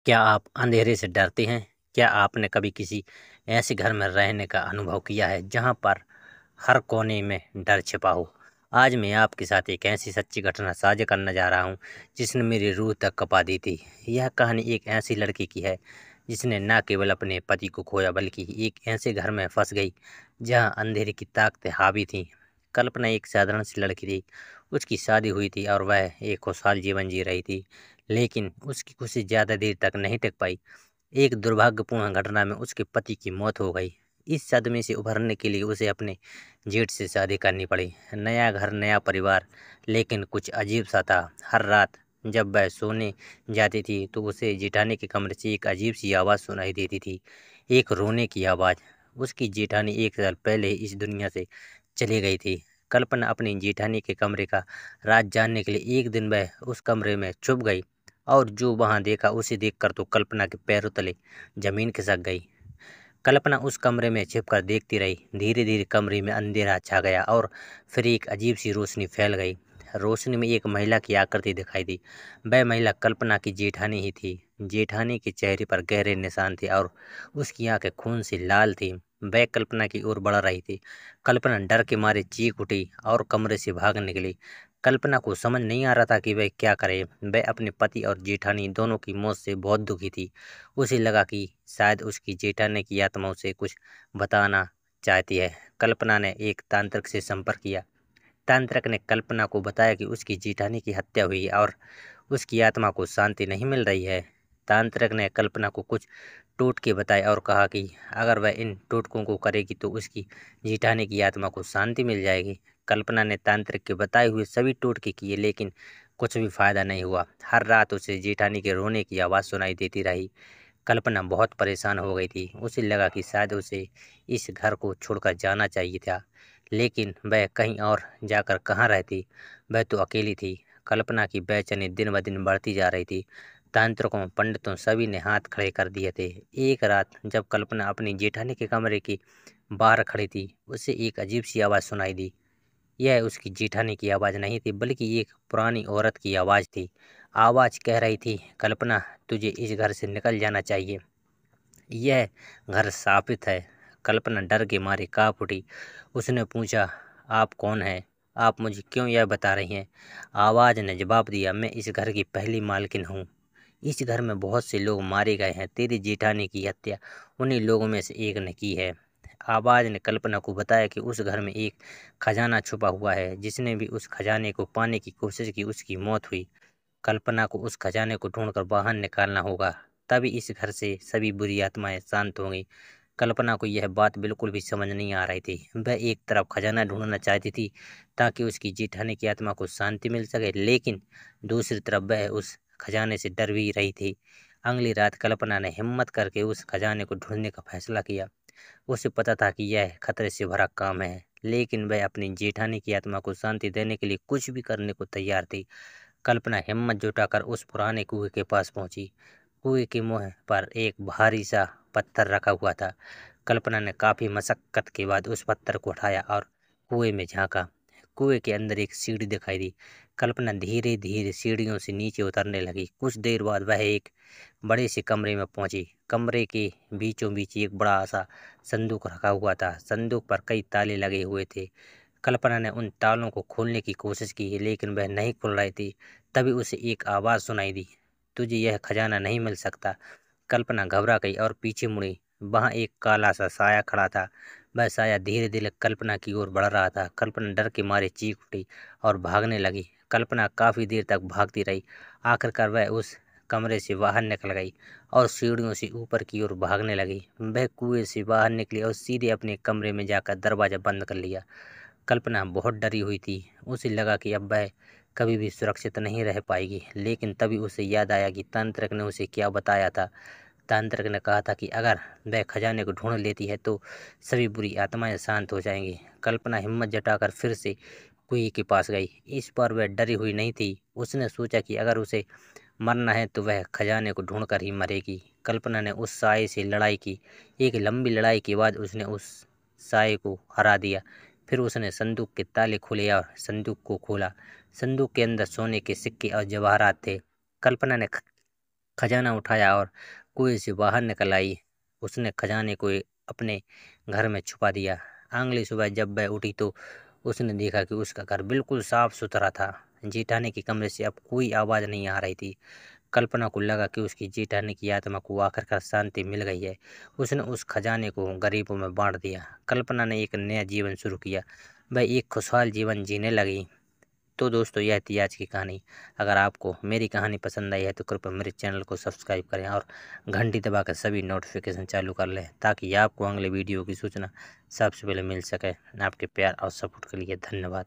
क्या आप अंधेरे से डरते हैं? क्या आपने कभी किसी ऐसे घर में रहने का अनुभव किया है जहां पर हर कोने में डर छिपा हो? आज मैं आपके साथ एक ऐसी सच्ची घटना साझा करने जा रहा हूं जिसने मेरी रूह तक कँपा दी थी। यह कहानी एक ऐसी लड़की की है जिसने न केवल अपने पति को खोया बल्कि एक ऐसे घर में फंस गई जहां अंधेरे की ताकतें हावी थीं। कल्पना एक साधारण सी लड़की थी। उसकी शादी हुई थी और वह एक खुशहाल जीवन जी रही थी। लेकिन उसकी खुशी ज़्यादा देर तक नहीं टिक पाई। एक दुर्भाग्यपूर्ण घटना में उसके पति की मौत हो गई। इस सदमे से उभरने के लिए उसे अपने जेठ से शादी करनी पड़ी। नया घर, नया परिवार, लेकिन कुछ अजीब-सा था। हर रात जब वह सोने जाती थी तो उसे जेठानी के कमरे से एक अजीब-सी आवाज़ सुनाई देती थी। एक रोने की आवाज़। उसकी जेठानी 1 साल पहले इस दुनिया से चली गई थी। कल्पना अपनी जेठानी के कमरे का राज जानने के लिए एक दिन वह उस कमरे में छुप गई। और जो वहां देखा उसे देखकर तो कल्पना के पैरों तले जमीन खिसक गई। कल्पना उस कमरे में छिपकर देखती रही। धीरे धीरे कमरे में अंधेरा छा गया और फिर एक अजीब सी रोशनी फैल गई। रोशनी में एक महिला की आकृति दिखाई दी। वह महिला कल्पना की जेठानी ही थी। जेठानी के चेहरे पर गहरे निशान थे और उसकी आंखें खून से लाल थीं। वह कल्पना की ओर बढ़ रही थी। कल्पना डर के मारे चीख उठी और कमरे से भाग निकली। कल्पना को समझ नहीं आ रहा था कि वह क्या करे। वह अपने पति और जेठानी दोनों की मौत से बहुत दुखी थी। उसे लगा कि शायद उसकी जेठानी की आत्मा उसे कुछ बताना चाहती है। कल्पना ने एक तांत्रिक से संपर्क किया। तांत्रिक ने कल्पना को बताया कि उसकी जेठानी की हत्या हुई है और उसकी आत्मा को शांति नहीं मिल रही है। तांत्रिक ने कल्पना को कुछ टोटके बताए और कहा कि अगर वह इन टोटकों को करेगी तो उसकी जेठानी की आत्मा को शांति मिल जाएगी। कल्पना ने तांत्रिक के बताए हुए सभी टोटके किए, लेकिन कुछ भी फायदा नहीं हुआ। हर रात उसे जेठानी के रोने की आवाज़ सुनाई देती रही। कल्पना बहुत परेशान हो गई थी। उसे लगा कि शायद उसे इस घर को छोड़कर जाना चाहिए था, लेकिन वह कहीं और जाकर कहाँ रहती? वह तो अकेली थी। कल्पना की बेचैनी दिन ब दिन बढ़ती जा रही थी। तांत्रिकों, पंडितों सभी ने हाथ खड़े कर दिए थे। एक रात जब कल्पना अपनी जेठानी के कमरे के बाहर खड़ी थी, उसे एक अजीब सी आवाज़ सुनाई दी। यह उसकी जेठानी की आवाज़ नहीं थी, बल्कि एक पुरानी औरत की आवाज़ थी। आवाज़ कह रही थी, कल्पना, तुझे इस घर से निकल जाना चाहिए। यह घर शापित है। कल्पना डर के मारे काँप उठी। उसने पूछा, आप कौन हैं? आप मुझे क्यों यह बता रही हैं? आवाज़ ने जवाब दिया, मैं इस घर की पहली मालकिन हूँ। इस घर में बहुत से लोग मारे गए हैं। तेरी जेठानी की हत्या उन्हीं लोगों में से एक ने की है। आवाज़ ने कल्पना को बताया कि उस घर में एक खजाना छुपा हुआ है। जिसने भी उस खजाने को पाने की कोशिश की, उसकी मौत हुई। कल्पना को उस खजाने को ढूंढकर बाहर निकालना होगा, तभी इस घर से सभी बुरी आत्माएं शांत होंगी। कल्पना को यह बात बिल्कुल भी समझ नहीं आ रही थी। वह एक तरफ खजाना ढूंढना चाहती थी ताकि उसकी जेठानी की आत्मा को शांति मिल सके, लेकिन दूसरी तरफ वह उस खजाने से डर भी रही थी। अगली रात कल्पना ने हिम्मत करके उस खजाने को ढूंढने का फैसला किया। उसे पता था कि यह खतरे से भरा काम है, लेकिन वह अपनी जेठानी की आत्मा को शांति देने के लिए कुछ भी करने को तैयार थी। कल्पना हिम्मत जुटाकर उस पुराने कुएं के पास पहुंची। कुएं के मुंह पर एक भारी सा पत्थर रखा हुआ था। कल्पना ने काफी मशक्कत के बाद उस पत्थर को उठाया और कुएं में झांका। कुएं के अंदर एक सीढ़ी दिखाई दी। कल्पना धीरे धीरे सीढ़ियों से नीचे उतरने लगी। कुछ देर बाद वह एक बड़े से कमरे में पहुंची। कमरे के बीचों बीच एक बड़ा सा संदूक रखा हुआ था। संदूक पर कई ताले लगे हुए थे। कल्पना ने उन तालों को खोलने की कोशिश की, लेकिन वह नहीं खुल रही थी। तभी उसे एक आवाज़ सुनाई दी, तुझे यह खजाना नहीं मिल सकता। कल्पना घबरा गई और पीछे मुड़ी। वहां एक काला सा साया खड़ा था। वह साया धीरे धीरे कल्पना की ओर बढ़ रहा था। कल्पना डर के मारे चीख उठी और भागने लगी। कल्पना काफी देर तक भागती रही। आखिरकार वह उस कमरे से बाहर निकल गई और सीढ़ियों से ऊपर की ओर भागने लगी। वह कुएं से बाहर निकली और सीधे अपने कमरे में जाकर दरवाजा बंद कर लिया। कल्पना बहुत डरी हुई थी। उसे लगा कि अब वह कभी भी सुरक्षित नहीं रह पाएगी, लेकिन तभी उसे याद आया कि तांत्रिक ने उसे क्या बताया था। तांत्रिक ने कहा था कि अगर वह खजाने को ढूंढ लेती है तो सभी बुरी आत्माएं शांत हो जाएंगी। कल्पना हिम्मत जुटाकर फिर से कुएं के पास गई। इस बार वह डरी हुई नहीं थी। उसने सोचा कि अगर उसे मरना है तो वह खजाने को ढूंढकर ही मरेगी। कल्पना ने उस साए से लड़ाई की। एक लंबी लड़ाई के बाद उसने उस साए को हरा दिया। फिर उसने संदूक के ताले खोले और संदूक को खोला। संदूक के अंदर सोने के सिक्के और जवाहरात थे। कल्पना ने खजाना उठाया और कुएं से बाहर निकल आई। उसने खजाने को अपने घर में छुपा दिया। अगली सुबह जब वह उठी तो उसने देखा कि उसका घर बिल्कुल साफ सुथरा था। जेठानी के कमरे से अब कोई आवाज़ नहीं आ रही थी। कल्पना को लगा कि उसकी जेठानी की आत्मा को आखिरकार शांति मिल गई है। उसने उस खजाने को गरीबों में बांट दिया। कल्पना ने एक नया जीवन शुरू किया। वह एक खुशहाल जीवन जीने लगी। तो दोस्तों, यह थी आज की कहानी। अगर आपको मेरी कहानी पसंद आई है तो कृपया मेरे चैनल को सब्सक्राइब करें और घंटी दबाकर सभी नोटिफिकेशन चालू कर लें, ताकि आपको अगले वीडियो की सूचना सबसे पहले मिल सके। आपके प्यार और सपोर्ट के लिए धन्यवाद।